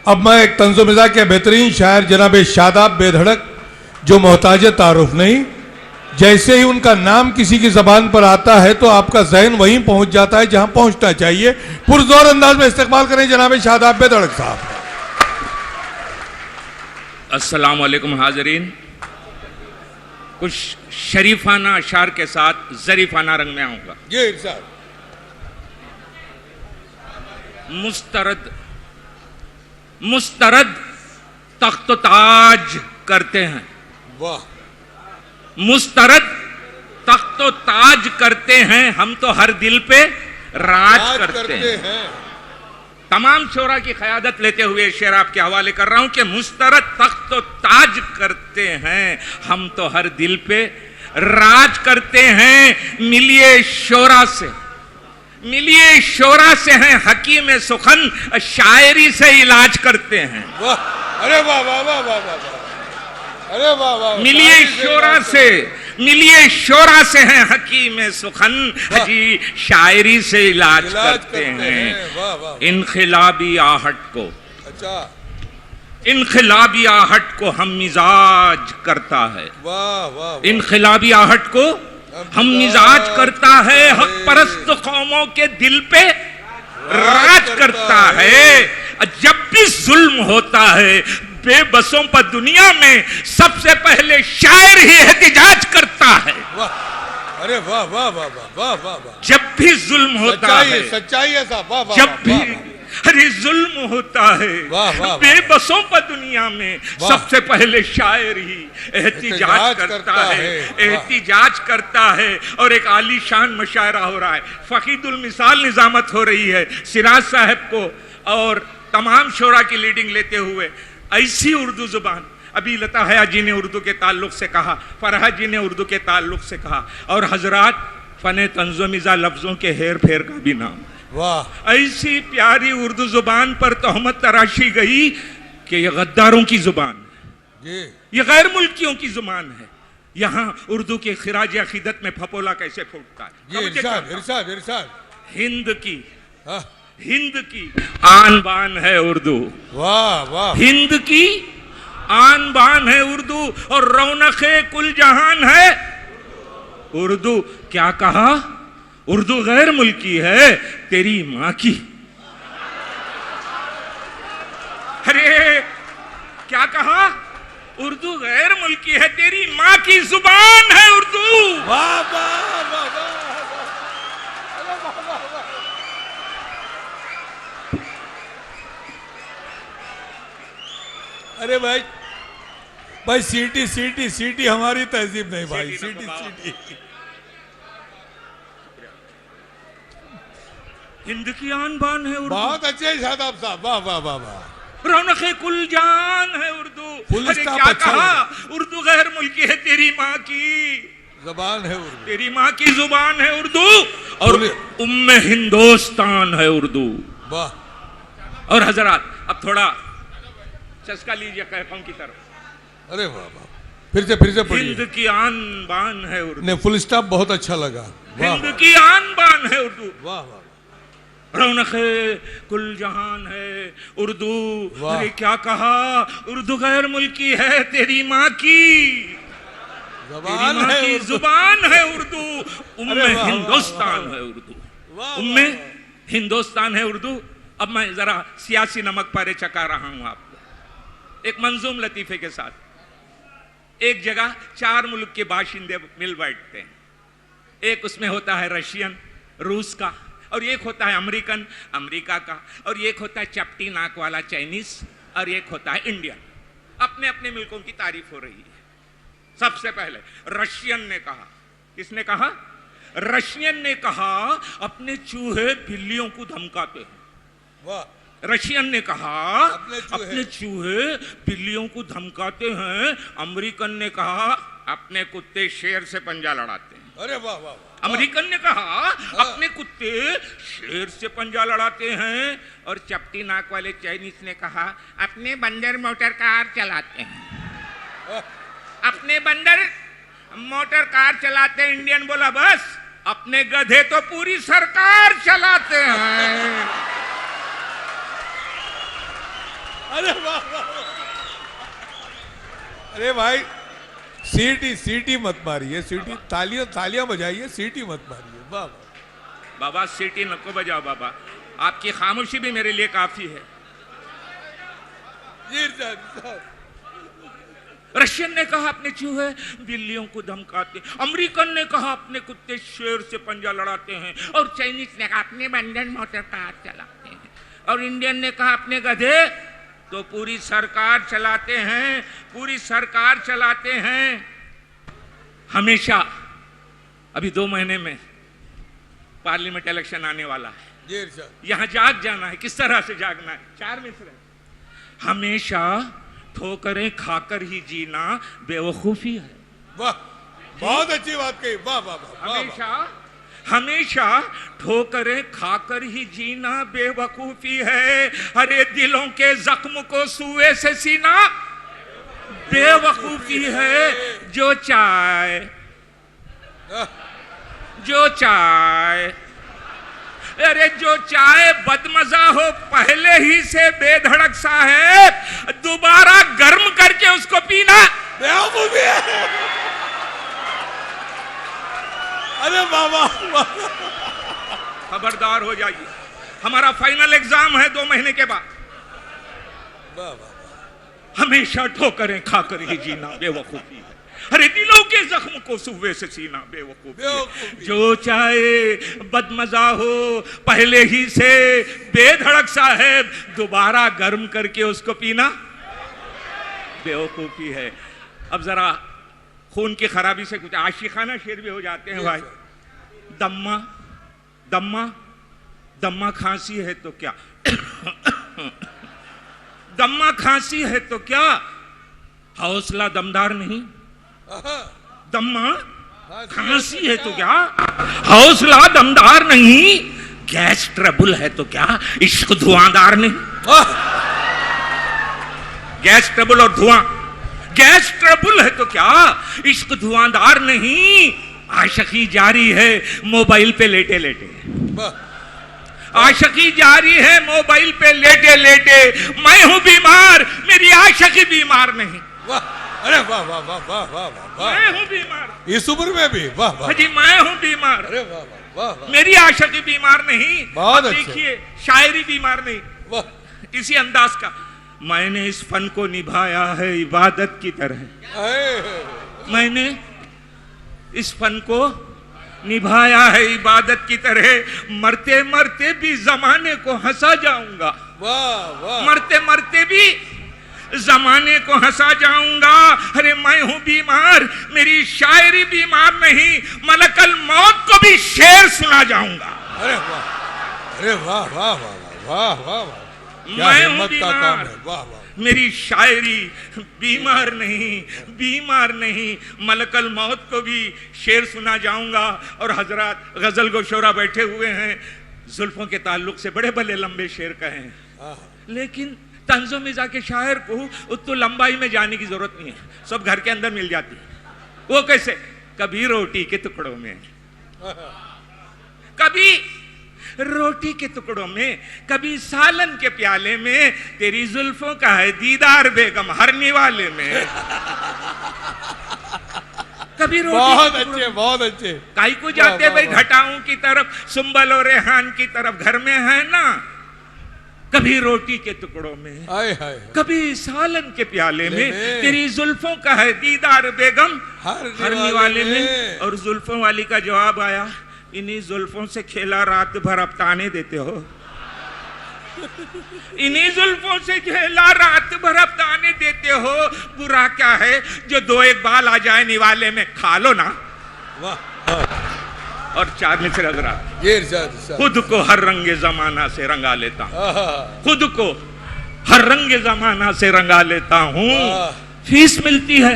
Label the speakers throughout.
Speaker 1: अब मैं एक तंज़ो-मिज़ाह के बेहतरीन शायर जनाब शादाब बेधड़क, जो मोहताज तारुफ नहीं, जैसे ही उनका नाम किसी की ज़बान पर आता है तो आपका जहन वहीं पहुंच जाता है जहां पहुंचना चाहिए। पुरजोर अंदाज में इस्तकबाल करें जनाब शादाब बेधड़क साहब।
Speaker 2: अस्सलाम वालेकुम हाज़रीन। कुछ शरीफाना अशार के साथ ज़रीफाना रंग में आऊंगा।
Speaker 1: ये इरशाद।
Speaker 2: मुस्तरद मुस्तरद तख्त ताज करते हैं,
Speaker 1: वाह।
Speaker 2: मुस्तरद तख्त ताज करते हैं, हम तो हर दिल पे राज करते हैं। तमाम शोरा की क़यादत लेते हुए शेर आपके हवाले कर रहा हूं कि मुस्तरद तख्त ताज करते हैं, हम तो हर दिल पे राज करते हैं। मिलिए शोरा से, मिलिए शोरा से हैं हकीम सुखन, शायरी से इलाज करते हैं।
Speaker 1: वाह, अरे वाह वाह वाह वाह वाह, अरे वाह वाह।
Speaker 2: मिलिए शोरा से, मिलिए शोरा से हैं हकीम सुखन, जी शायरी से इलाज करते हैं।
Speaker 1: वाह वाह।
Speaker 2: इनखिलाबी आहट को,
Speaker 1: अच्छा,
Speaker 2: इनखिलाबी आहट को हम मिजाज करता है।
Speaker 1: वाह वाह।
Speaker 2: इनखिलाबी आहट को हम मिजाज करता है, हक परस्त कौमों के दिल पे राज करता है। जब भी जुल्म होता है बेबसों पर दुनिया में, सबसे पहले शायर ही एहतिजाज करता है।
Speaker 1: वाह, अरे वाह वाह वाह वाह वाह वाह।
Speaker 2: जब भी जुल्म होता है,
Speaker 1: सच्चाई है साहब, वाह वाह।
Speaker 2: जब भी अरे जुल्म होता है बेबसों पर दुनिया में, सबसे पहले शायर ही एहतिजाज करता है, एहतिजाज करता है। और एक आलीशान मुशायरा हो रहा है, फकीदुल मिसाल निजामत हो रही है सिराज साहब को और तमाम शोरा की लीडिंग लेते हुए। ऐसी उर्दू जुबान, अभी लता हया जी ने उर्दू के ताल्लुक से कहा, फरहा जी ने उर्दू के ताल्लुक से कहा, और हजरात फने तंज़ो-मिज़ाह लफ्जों के हेर फेर का भी नाम। वाह, ऐसी प्यारी उर्दू जुबान पर तोहमत तराशी गई कि ये गद्दारों की जुबान है, ये गैर मुल्कियों की जुबान है। यहाँ उर्दू के खिराज अकीदत में फपोला कैसे फूटता है।
Speaker 1: इरशाद इरशाद इरशाद।
Speaker 2: हिंद की, हिंद की आन बान है उर्दू। वाह वाह। हिंद की आन बान है उर्दू और रौनक़े कुल जहान है उर्दू। क्या कहा? उर्दू गैर मुल्की है तेरी माँ की। अरे क्या कहा? उर्दू गैर मुल्की है तेरी माँ की जुबान है उर्दू।
Speaker 1: वाह वाह वाह वाह। अरे भाई, भाई सीटी सीटी सीटी हमारी तहजीब नहीं भाई, सीटी सीटी।
Speaker 2: हिंद की आन बान है उर्दू।
Speaker 1: बहुत अच्छे शादाब साहब, वाह वाह वाह वाह।
Speaker 2: रौनक़े कुल जान है उर्दू। अरे क्या कहा? उर्दू गैर मुल्की है तेरी माँ की
Speaker 1: जुबान है उर्दू,
Speaker 2: तेरी माँ की जुबान है उर्दू और उम्मे हिंदुस्तान है उर्दू।
Speaker 1: वाह।
Speaker 2: और हजरात अब थोड़ा चस्का लीजिए कैफों की तरफ।
Speaker 1: अरे वाह वाह, फिर से पढ़िए।
Speaker 2: हिंद की आन बान है उर्दू।
Speaker 1: ने फुल स्टॉप बहुत अच्छा लगा।
Speaker 2: हिंद की आन बान है उर्दू।
Speaker 1: वाह वाह।
Speaker 2: रौनक़े कुल जहान है उर्दू। अरे क्या कहा? उर्दू गैर मुल्की है तेरी माँ की जुबान है, जुबान है उर्दू। उम्मे हिंदुस्तान है उर्दू, उम्मे हिंदुस्तान है उर्दू। अब मैं जरा सियासी नमक पारे चका रहा हूं आपको एक मंजूम लतीफे के साथ। एक जगह चार मुल्क के बाशिंदे मिल बैठते हैं। एक उसमें होता है रशियन, रूस का, और एक होता है अमेरिकन, अमेरिका का, और एक होता है चपटी नाक वाला चाइनीज, और एक होता है इंडियन। अपने अपने मुल्कों की तारीफ हो रही है। सबसे पहले रशियन ने कहा, किसने कहा? रशियन ने कहा अपने चूहे बिल्लियों को धमकाते हैं। वाह। रशियन ने कहा अपने चूहे बिल्लियों को धमकाते हैं। अमेरिकन ने कहा अपने कुत्ते शेर से पंजा लड़ाते हैं। अरे वाह वाह। अमेरिकन ने कहा अपने कुत्ते शेर से पंजा लड़ाते हैं। और चपटी नाक वाले चाइनीज ने कहा अपने बंदर मोटर कार चलाते हैं। अपने बंदर मोटर कार चलाते हैं। इंडियन बोला बस अपने गधे तो पूरी सरकार चलाते हैं।
Speaker 1: अरे वाह वाह। अरे भाई सीटी सीटी मत मारिए, सीटी तालियां तालियां बजाइए, सीटी मत मारिए। वाह वाह।
Speaker 2: बाबा सीटी नको बजाओ बाबा, आपकी खामोशी भी मेरे लिए काफी है।
Speaker 1: जी सर।
Speaker 2: रशियन ने कहा अपने चूहे बिल्लियों को धमकाते, अमेरिकन ने कहा अपने कुत्ते शेर से पंजा लड़ाते हैं, और चाइनीज ने कहा अपने बंधन मोटर कार चलाते हैं, और इंडियन ने कहा अपने गधे तो पूरी सरकार चलाते हैं, पूरी सरकार चलाते हैं। हमेशा अभी 2 महीने में पार्लियामेंट इलेक्शन आने वाला है,
Speaker 1: जी सर।
Speaker 2: यहां जाग जाना है। किस तरह से जागना है? 4 मिसरे। हमेशा ठोकरें खाकर ही जीना बेवकूफी है।
Speaker 1: वाह, बहुत अच्छी बात कही। वाह वाह वाह।
Speaker 2: हमेशा हमेशा ठोकरें खाकर ही जीना बेवकूफी है। अरे दिलों के जख्म को सुए से सीना बेवकूफी है। जो चाय अरे जो चाय बदमजा हो पहले ही से बेधड़क सा है, दोबारा गर्म करके उसको पीना
Speaker 1: बेवकूफी है। अरे बाबा,
Speaker 2: खबरदार हो जाइए, हमारा फाइनल एग्जाम है 2 महीने के बाद। हमेशा ठोकरें खाकर ही जीना बेवकूफी है। अरे दिलों के जख्म को सुबह से सीना बेवकूफी। जो चाहे बदमजा हो पहले ही से बेधड़क सा है, दोबारा गर्म करके उसको पीना बेवकूफी है। अब जरा खून की खराबी से कुछ आशिकाना शेर भी हो जाते हैं भाई। दम्मा दम्मा दम्मा खांसी है तो क्या दम्मा खांसी है तो क्या, हौसला दमदार नहीं। दम्मा खांसी है तो क्या, हौसला दमदार नहीं। गैस ट्रबल है तो क्या, इश्क धुआंदार नहीं। गैस ट्रबल और धुआं, गैस ट्रबल है तो क्या, इश्क धुआंदार नहीं। आशिकी जारी है मोबाइल पे लेटे लेटे, आशिकी जारी है मोबाइल पे लेटे लेटे। मैं हूं बीमार, मेरी आशिकी बीमार नहीं।
Speaker 1: अरे वाह वाह वाह वाह वाह वाह।
Speaker 2: मैं हूं बीमार
Speaker 1: इस उम्र में भी। वाह वाह
Speaker 2: जी, मैं हूं बीमार।
Speaker 1: अरे वाह वाह वाह।
Speaker 2: मेरी आशिकी बीमार नहीं।
Speaker 1: बहुत अच्छे।
Speaker 2: देखिए शायरी बीमार नहीं।
Speaker 1: वाह।
Speaker 2: इसी अंदाज का, मैंने इस फन को निभाया है इबादत की तरह। मैंने इस फन को निभाया है इबादत की तरह। मरते मरते भी जमाने को हंसा जाऊंगा।
Speaker 1: वाह वाह।
Speaker 2: मरते मरते भी जमाने को हंसा जाऊंगा। अरे मैं हूं बीमार, मेरी शायरी बीमार नहीं। मलकल मौत को भी शेर सुना जाऊंगा।
Speaker 1: अरे वाह, अरे वाह वाह वाह वाह वाह वाह।
Speaker 2: मैं हूं बीमार,
Speaker 1: वाह वाह।
Speaker 2: मेरी शायरी बीमार नहीं, बीमार नहीं। मलकल मौत को भी शेर सुना जाऊंगा। और हजरत गजल गो शोरा बैठे हुए हैं, जुल्फों के ताल्लुक से बड़े भले लंबे शेर कहे हैं, लेकिन तंज़ो मिज़ा के शायर को उतनी लंबाई में जाने की जरूरत नहीं है, सब घर के अंदर मिल जाती है। वो कैसे? कभी रोटी के टुकड़ों में, कभी रोटी के टुकड़ों में, कभी सालन के प्याले में, तेरी जुल्फों का है दीदार बेगम हर निवाले में। कभी रोटी
Speaker 1: बहुत अच्छे, बहुत अच्छे।
Speaker 2: काई को जाते भाई घटाओं की तरफ, सुंबल और रेहान की तरफ, घर में है ना। कभी रोटी के टुकड़ों में, कभी सालन के प्याले में, तेरी जुल्फों का है दीदार बेगम हर निवाले में। और जुल्फों वाली का जवाब आया, इन्हीं जुल्फों से खेला रात भर अब ताने देते हो। इन्हीं जुल्फों से खेला रात भर अब ताने देते हो। बुरा क्या है जो 2-1 बाल आ जाए निवाले में, खा लो ना। वाह। और 4 मिसरे हज़रात, खुद को हर रंगे जमाना से रंगा लेता हूँ, खुद को हर रंगे जमाना से रंगा लेता हूँ। फीस मिलती है,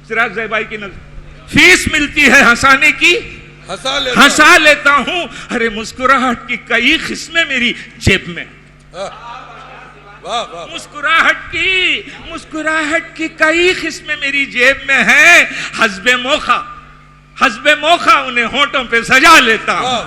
Speaker 2: सिराज ज़ेबाई की नजर, फीस मिलती है हंसाने की, हंसा लेता हूँ। अरे मुस्कुराहट की कई किस्में मेरी जेब में, मुस्कुराहट की कई किस्में मेरी जेब में है। हस्बे मौका उन्हें होंठों पे सजा लेता हूँ।